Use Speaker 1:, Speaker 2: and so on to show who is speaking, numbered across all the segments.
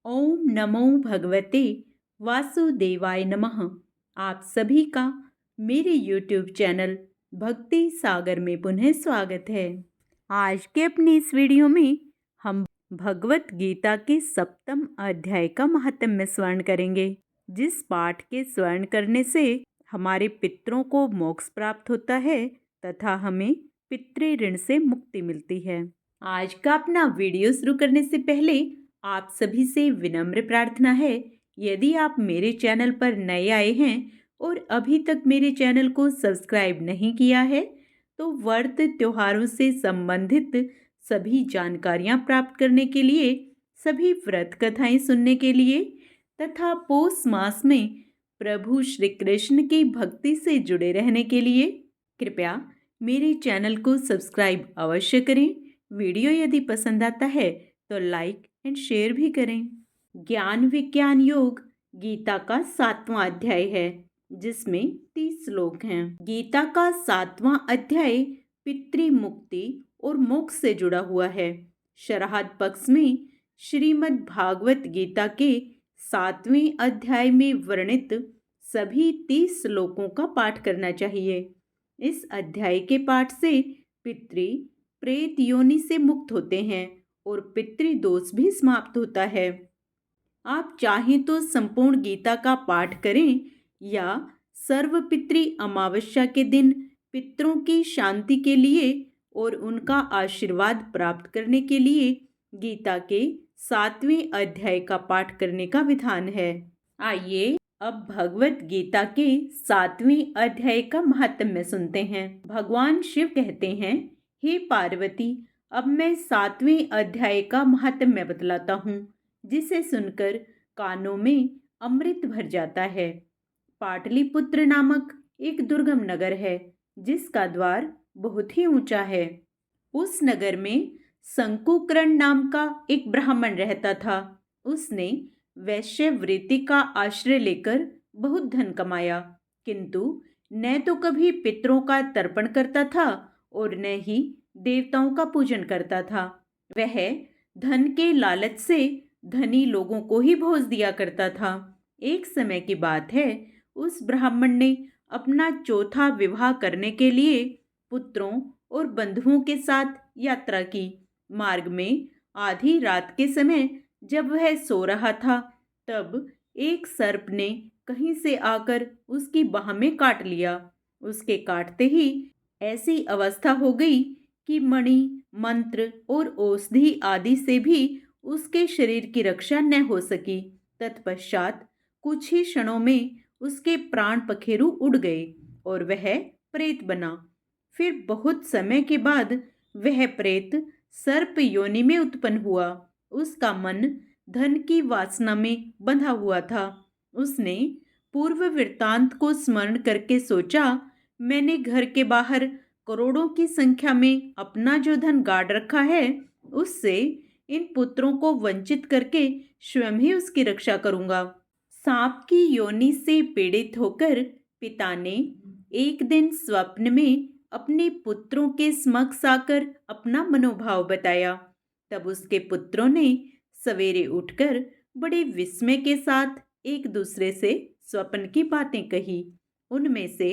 Speaker 1: ओम नमो भगवते वासुदेवाय नमः। आप सभी का मेरे YouTube चैनल भक्ति सागर में पुनः स्वागत है। आज के अपनी इस वीडियो में हम भगवत गीता के सप्तम अध्याय का महात्म्य स्मरण करेंगे, जिस पाठ के स्मरण करने से हमारे पितरों को मोक्ष प्राप्त होता है तथा हमें पितृ ऋण से मुक्ति मिलती है। आज का अपना वीडियो शुरू करने से पहले आप सभी से विनम्र प्रार्थना है, यदि आप मेरे चैनल पर नए आए हैं और अभी तक मेरे चैनल को सब्सक्राइब नहीं किया है तो व्रत त्योहारों से संबंधित सभी जानकारियां प्राप्त करने के लिए, सभी व्रत कथाएं सुनने के लिए तथा पौष मास में प्रभु श्री कृष्ण की भक्ति से जुड़े रहने के लिए कृपया मेरे चैनल को सब्सक्राइब अवश्य करें। वीडियो यदि पसंद आता है तो लाइक एंड शेयर भी करें। ज्ञान विज्ञान योग गीता का 7वां अध्याय है, जिसमें 30 श्लोक हैं। गीता का 7वां अध्याय पितृ मुक्ति और मोक्ष से जुड़ा हुआ है। श्राद्ध पक्ष में श्रीमद् भागवत गीता के 7वें अध्याय में वर्णित सभी 30 श्लोकों का पाठ करना चाहिए। इस अध्याय के पाठ से पितृ प्रेत योनि से मुक्त होते हैं और पितृदोष भी समाप्त होता है। आप चाहें तो संपूर्ण गीता का पाठ करें या सर्वपितृ अमावस्या के दिन पितरों की शांति के लिए और उनका आशीर्वाद प्राप्त करने के लिए गीता के 7वें अध्याय का पाठ करने का विधान है। आइए अब भगवत गीता के 7वें अध्याय का महात्म्य सुनते हैं। भगवान शिव कहते हैं, हे पार्वती, अब मैं 7वें अध्याय का महात्म्य बतलाता हूँ, जिसे सुनकर कानों में अमृत भर जाता है। पाटलिपुत्र नामक एक दुर्गम नगर है, जिसका द्वार बहुत ही ऊंचा है। उस नगर में शंकुकर्ण नाम का एक ब्राह्मण रहता था। उसने वैश्य वृत्ति का आश्रय लेकर बहुत धन कमाया, किंतु न तो कभी पितरों का तर्पण करता था और न ही देवताओं का पूजन करता था। वह धन के लालच से धनी लोगों को ही भोज दिया करता था। एक समय की बात है, उस ब्राह्मण ने अपना चौथा विवाह करने के लिए पुत्रों और बंधुओं के साथ यात्रा की। मार्ग में आधी रात के समय जब वह सो रहा था, तब एक सर्प ने कहीं से आकर उसकी बाह में काट लिया। उसके काटते ही ऐसी अवस्था हो गई कि मणि, मंत्र और औषधि आदि से भी उसके शरीर की रक्षा न हो सकी। तत्पश्चात कुछ ही क्षणों में उसके प्राण पखेरु उड़ गए और वह प्रेत बना। फिर बहुत समय के बाद वह प्रेत सर्प योनि में उत्पन्न हुआ। उसका मन धन की वासना में बंधा हुआ था। उसने पूर्व वृत्तांत को स्मरण करके सोचा, मैंने घर के बाहर करोड़ों की संख्या में अपना जो धन गाड़ रखा है, उससे इन पुत्रों को वंचित करके स्वयं ही उसकी रक्षा करूंगा। सांप की योनि से पीड़ित होकर पिता ने एक दिन स्वप्न में अपने पुत्रों के समक्ष आकर अपना मनोभाव बताया। तब उसके पुत्रों ने सवेरे उठकर बड़े विस्मय के साथ एक दूसरे से स्वप्न की बातें कही। उनमें से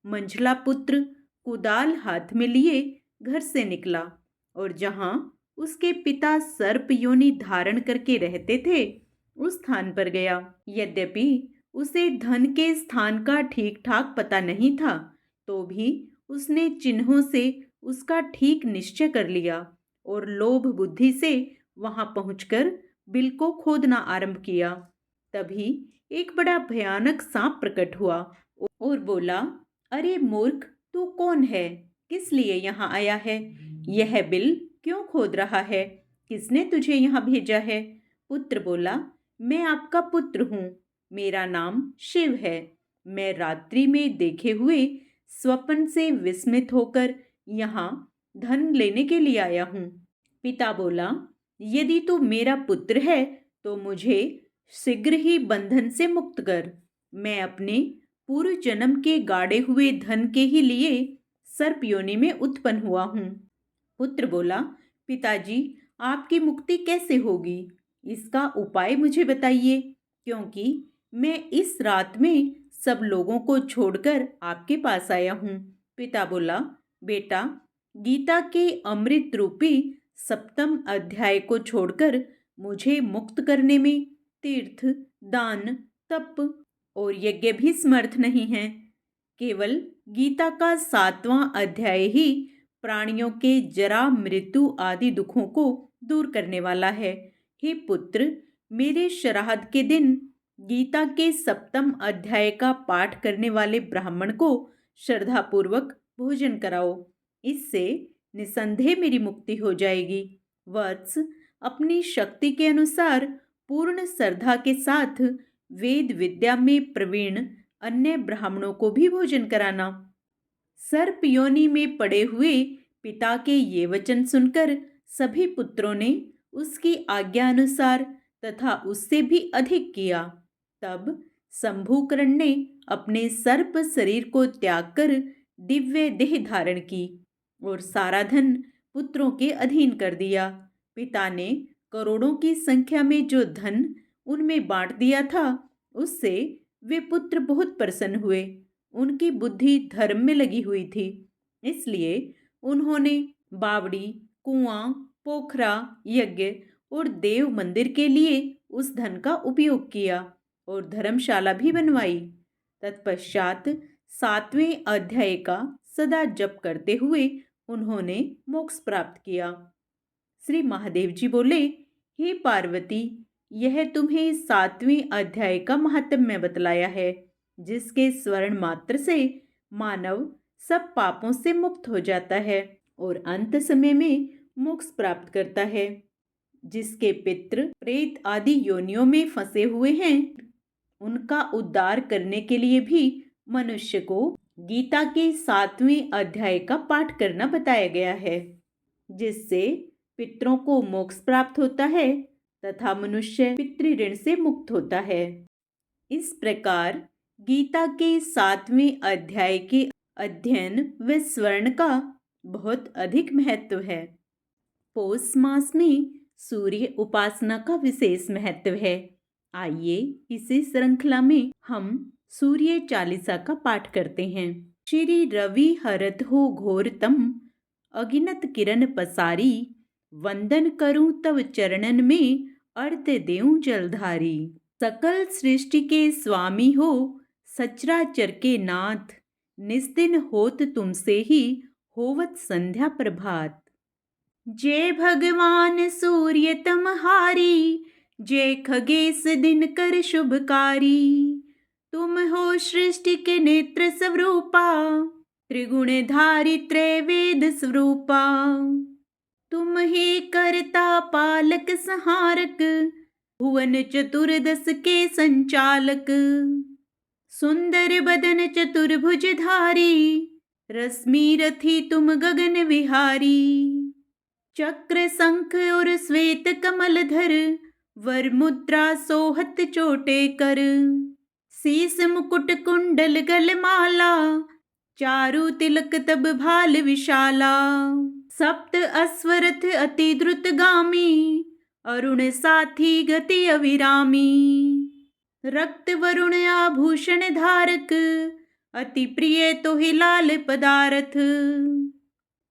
Speaker 1: मंझला पुत्र कुदाल हाथ में लिए घर से निकला और जहां उसके पिता सर्प योनि धारण करके रहते थे, उस स्थान पर गया। यद्यपि उसे धन के स्थान का ठीक ठाक पता नहीं था, तो भी उसने चिन्हों से उसका ठीक निश्चय कर लिया और लोभ बुद्धि से वहां पहुंचकर बिल को खोदना आरंभ किया। तभी एक बड़ा भयानक सांप प्रकट हुआ और बोला, अरे मूर्ख, तू कौन है? किस लिए यहाँ आया है? यह बिल क्यों खोद रहा है? किसने तुझे यहाँ भेजा है? पुत्र बोला, मैं आपका पुत्र हूँ। मेरा नाम शिव है। मैं रात्रि में देखे हुए स्वप्न से विस्मित होकर यहाँ धन लेने के लिए आया हूँ। पिता बोला, यदि तू मेरा पुत्र है तो मुझे शीघ्र ही बंधन से मुक्त कर। मैं अपने पूर्व जन्म के गाड़े हुए धन के ही लिए सर्प योनि में उत्पन्न हुआ हूँ। पुत्र बोला, पिताजी, आपकी मुक्ति कैसे होगी? इसका उपाय मुझे बताइए, क्योंकि मैं इस रात में सब लोगों को छोड़कर आपके पास आया हूँ। पिता बोला, बेटा, गीता के अमृत रूपी सप्तम अध्याय को छोड़कर मुझे मुक्त करने में तीर्थ, दान, तप और यज्ञ भी समर्थ नहीं है। केवल गीता का 7वां अध्याय ही प्राणियों के जरा, मृत्यु आदि दुखों को दूर करने वाला है। हे पुत्र, मेरे श्राद्ध के दिन गीता के 7वें अध्याय का पाठ करने वाले ब्राह्मण को श्रद्धापूर्वक भोजन कराओ। इससे निसंदेह मेरी मुक्ति हो जाएगी। वत्स, अपनी शक्ति के अनुसार पूर्ण श्रद्धा के साथ वेद विद्या में प्रवीण अन्य ब्राह्मणों को भी भोजन कराना। सर्प योनि में पड़े हुए पिता के ये वचन सुनकर सभी पुत्रों ने उसकी आज्ञा अनुसार तथा उससे भी अधिक किया। तब शंभुकर्ण ने अपने सर्प शरीर को त्याग कर दिव्य देह धारण की और सारा धन पुत्रों के अधीन कर दिया। पिता ने करोड़ों की संख्या में जो धन उनमें बांट दिया था, उससे वे पुत्र बहुत प्रसन्न हुए। उनकी बुद्धि धर्म में लगी हुई थी, इसलिए उन्होंने बावड़ी, कुआं, पोखरा, यज्ञ और देव मंदिर के लिए उस धन का उपयोग किया और धर्मशाला भी बनवाई। तत्पश्चात 7वें अध्याय का सदा जप करते हुए उन्होंने मोक्ष प्राप्त किया। श्री महादेव जी बोले, हे पार्वती, यह तुम्हें 7वें अध्याय का महात्म्य बतलाया है, जिसके स्वर्ण मात्र से मानव सब पापों से मुक्त हो जाता है और अंत समय में मोक्ष प्राप्त करता है। जिसके पितृ प्रेत आदि योनियों में फंसे हुए हैं, उनका उद्धार करने के लिए भी मनुष्य को गीता के 7वें अध्याय का पाठ करना बताया गया है, जिससे पितरों को मोक्ष प्राप्त होता है तथा मनुष्य पितृ ऋण से मुक्त होता है। इस प्रकार गीता के 7वें अध्याय के अध्ययन व स्वर्ण का बहुत अधिक महत्व है। पौष मास में सूर्य उपासना का विशेष महत्व है। आइए इसी श्रृंखला में हम सूर्य चालीसा का पाठ करते हैं। श्री रवि हरत हो घोरतम, अगिनत किरण पसारी, वंदन करूं तव चरणन में, अर्घ देऊं जलधारी। सकल सृष्टि के स्वामी हो, सचराचर के नाथ, निस्दिन होत तुमसे ही, होवत संध्या प्रभात। जय भगवान सूर्य तमहारी, जय खगेश दिनकर शुभकारी। तुम हो सृष्टि के नेत्र स्वरूपा, त्रिगुणधारी त्रैवेद स्वरूपा। तुम ही करता पालक संहारक, भुवन चतुर्दश के संचालक। सुंदर बदन चतुर्भुजधारी, रश्मि रथी तुम गगन विहारी। चक्र शंख और श्वेत कमल धर, वर मुद्रा सोहत चोटे कर। शीस मुकुट कुंडल गलमाला, चारु तिलक तब भाल विशाला। सप्त अश्वरथ अति द्रुतगामी, अरुण साथी गति अविरामी। रक्त वरुण आभूषण धारक, अति प्रिय तोहि लाल पदारथ।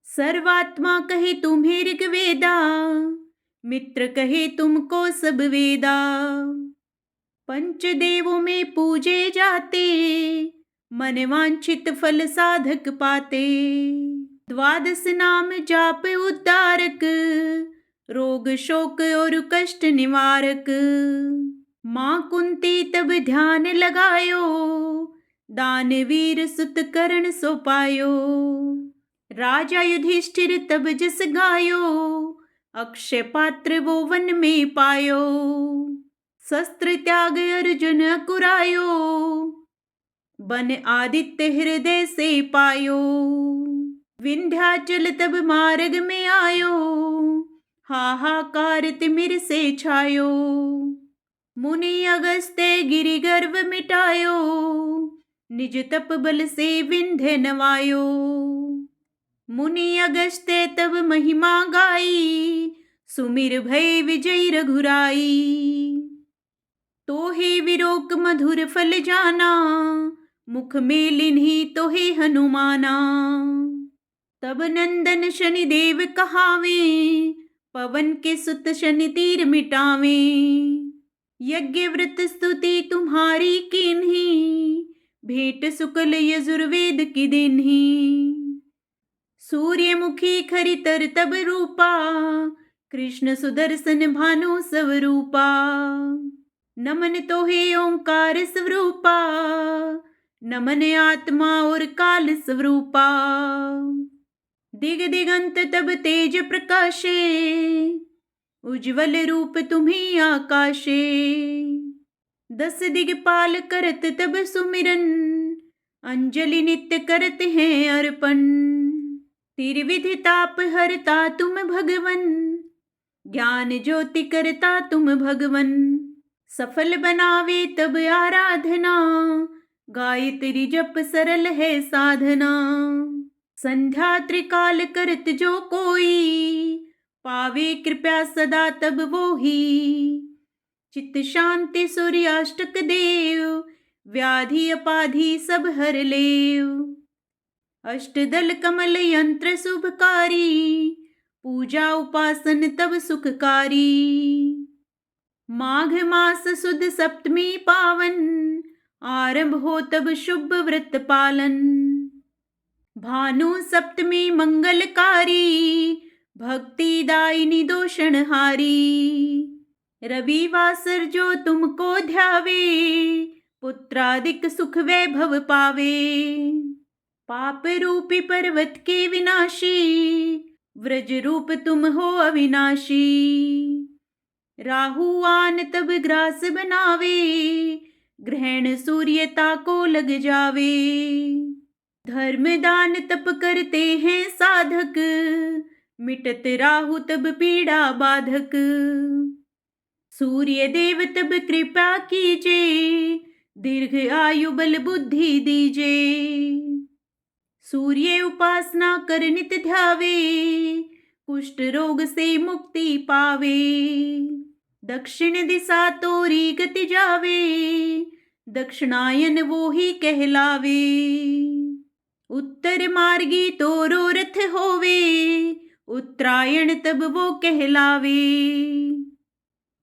Speaker 1: सर्वात्मा कहे तुम्हें ऋग्वेदा, मित्र कहे तुमको सब वेदा। पंचदेवों में पूजे जाते, मन वांछित फल साधक पाते। द्वादश नाम जाप उद्धारक, रोग शोक और कष्ट निवारक। माँ कुंती तब ध्यान लगायो, दानवीर सुत करण सो पायो। राजा युधिष्ठिर तब जस गायो, अक्षय पात्र वो वन में पायो। शस्त्र त्याग अर्जुन अकुरायो, बन आदित्य हृदय से पायो। विंध्याचल तब मार्ग में आयो, हाहाकार तिमिर से छायो। मुनि अगस्त्य गिरि गर्व मिटायो, निज तप बल से विंध्य नवायो। मुनि अगस्त्य तब महिमा गाई, सुमिर भय विजय रघुराई। तोहे विरोक मधुर फल जाना, मुख में लिन्ही तोहे हनुमाना। तब नंदन शनि देव कहावे, पवन के सुत शनि तीर मिटावे। यज्ञ व्रत स्तुति तुम्हारी कीन्ही, भेंट शुक्ल यजुर्वेद की दीन्ही। सूर्यमुखी खरितर तब रूपा, कृष्ण सुदर्शन भानु स्वरूपा। नमन तोहे ओंकार स्वरूपा, नमन आत्मा और काल स्वरूपा। दिग दिगंत तब तेज प्रकाशे, उज्ज्वल रूप तुम्ही आकाशे। 10 दिगपाल करत तब सुमिरन, अंजलि नित्य करत हैं अर्पण। त्रिविधि ताप हरता तुम भगवन, ज्ञान ज्योति करता तुम भगवन। सफल बनावे तब आराधना, गायत्री जप सरल है साधना। संध्या त्रिकाल करत जो कोई, पावे कृपया सदा तब वो ही। चित्त शांति सूर्याष्टक देव, व्याधि अपाधि सब हर लेव। अष्टदल कमल यंत्र शुभकारी, पूजा उपासन तब सुखकारी। माघ मास सुद सप्तमी पावन, आरंभ हो तब शुभ व्रत पालन। भानु सप्तमी मंगलकारी, भक्ति दायिनी दोषणहारी। रविवासर जो तुमको ध्यावे, पुत्रादिक सुख वैभव पावे। पाप रूपी पर्वत के विनाशी, व्रज रूप तुम हो अविनाशी। राहु आन तब ग्रास बनावे, ग्रहण सूर्यता को लग जावे। धर्म दान तप करते हैं साधक, मिटत राहु तब पीड़ा बाधक। सूर्य देव तब कृपा कीजे, दीर्घ आयु बल बुद्धि दीजे। सूर्य उपासना कर नित ध्यावे, कुष्ठ रोग से मुक्ति पावे। दक्षिण दिशा तोरी गति जावे, दक्षिणायन वो ही कहलावे। उत्तर मार्गी तोरो रथ होवे, उत्तरायण तब वो कहलावे।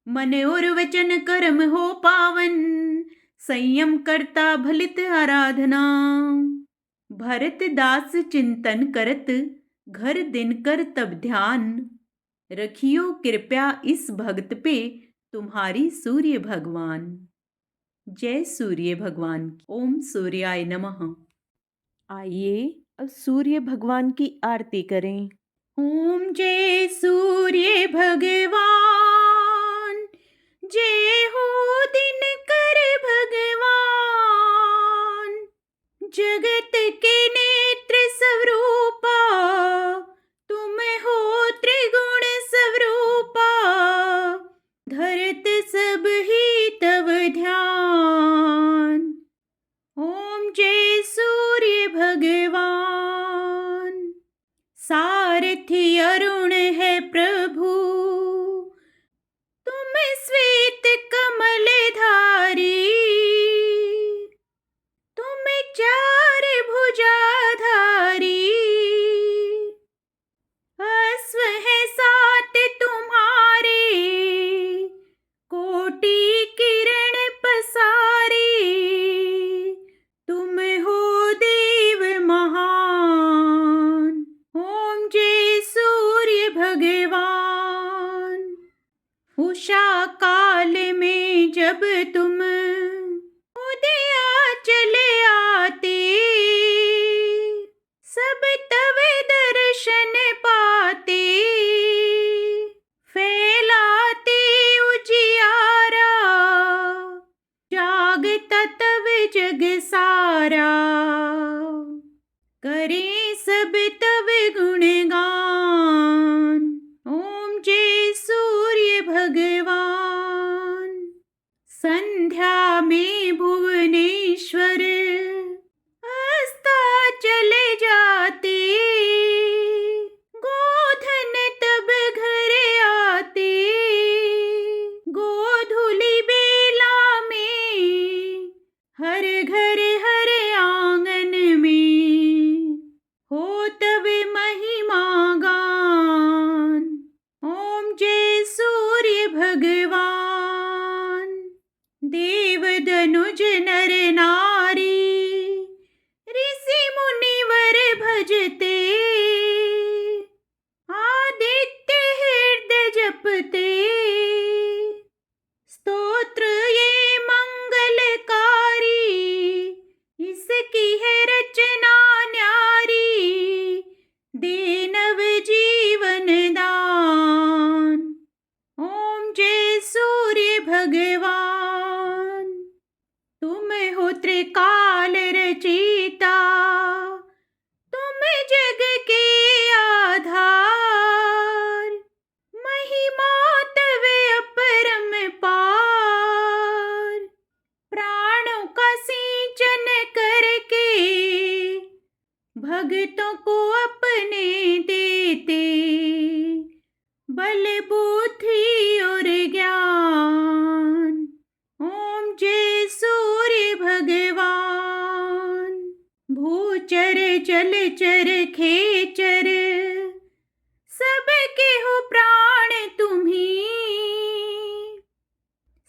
Speaker 1: मन और वचन कर्म हो पावन, संयम करता भलित आराधना। भरत दास चिंतन करत, घर दिन कर तब ध्यान। रखियो कृपया इस भक्त पे, तुम्हारी सूर्य भगवान। जय सूर्य भगवान की। ओम सूर्याय नमः। आइए अब सूर्य भगवान की आरती करें। ओम जय सूर्य भगवान, जय हो दिनकर भगवान। जगत के नेत्र स्वरूपा, तुम हो त्रिगुण स्वरूपा। धरत सब ही तव ध्यान। ओम जय सूर्य भगवान। सारथी अरुण है प्रभु, तुम श्वेत कमल धारी। तुम चार भुजाधारी, अश्व है 7 तुम्हारे। कोटि किरण पसारी, तुम हो देव महान। ओम जय सूर्य भगवान। उषा काल में जब तुम उदया चले आते, सब तव दर्शन पाते। फैलाते उजियारा, जागता तब जग सारा। करें सब तब गुणगान। ओम जय सूर्य भगवान। संध्या में भुवनेश्वर, अस्ता चले जाते। गोधन तब घर आते। देव धनुज नर नारी, ऋषि मुनिवर भजते, आदित्य हृदय जपते, स्तोत्र ये मंगलकारी, इसकी है रचना न्यारी, दे नव जीवन दान। ओम जय सूर्य भगवान, तुम हो त्रिकाल रचयिता, तुम जग के आधार, महिमा तव अपरम पार, प्राणों का सिंचन करके भक्तों को अपने देते, बल बुद्धि और ज्ञान। ओम जय सूर्य भगवान, भूचर जलचर खेचर, सबके हो प्राण तुम्ही,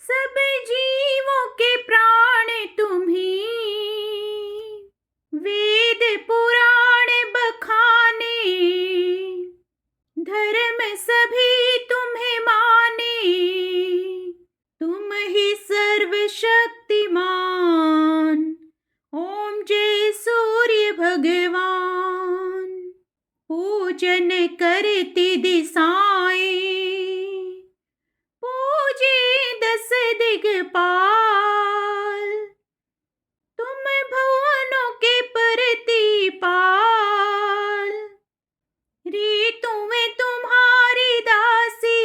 Speaker 1: सब जीवों के प्राण तुम्ही, वेद पुराण बखाने, धर्म सभी तुम्हें माने, तुम ही सर्वशक्तिमान। ओम जय सूर्य भगवान, पूजन करती दिशाएं, पूजे 10 दिग्पाल, तुम भुवनों के प्रतिपाल, ऋतुएं तुम्हारी दासी,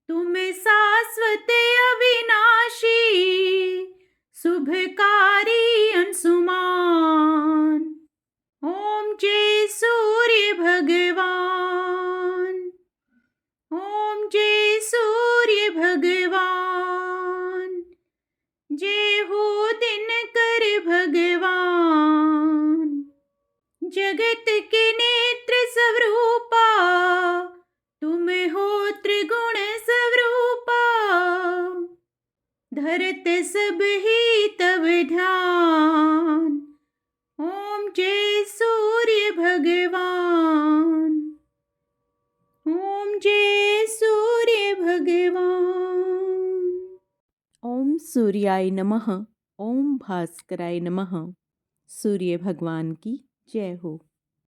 Speaker 1: तुम शाश्वत अविनाशी, शुभकारी अंशुमान। ओम जय सूर्य भगवान, ओम जय सूर्य भगवान, जय हो दिनकर भगवान, जगत के नेत्र स्वरूपा, तुम हो त्रिगुण स्वरूपा, धरत सब ही तव ध्यान। ओम जय सूर्य भगवान, ओम जय सूर्य भगवान। ओम सूर्याय नमः, ओम भास्कराय नमः। सूर्य भगवान की जय हो।